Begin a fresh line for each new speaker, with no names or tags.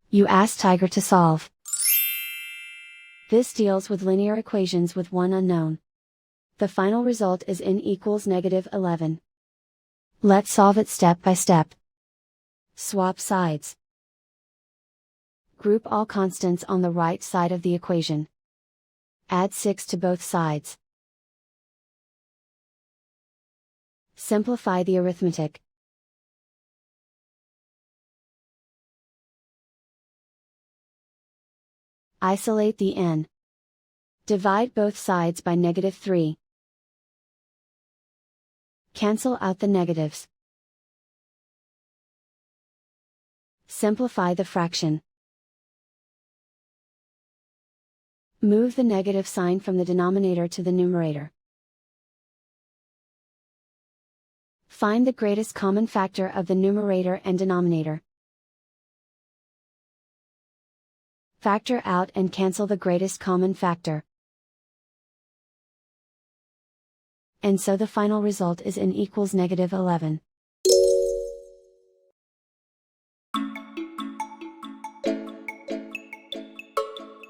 You ask Tiger to solve. This deals with linear equations with one unknown. The final result is n equals -11. Let's solve it step by step. Swap sides. Group all constants on the right side of the equation. Add 6 to both sides. Simplify the arithmetic. Isolate the n. Divide both sides by -3. Cancel out the negatives. Simplify the fraction. Move the negative sign from the denominator to the numerator. Find the greatest common factor of the numerator and denominator. Factor out and cancel the greatest common factor. And so the final result is n equals -11.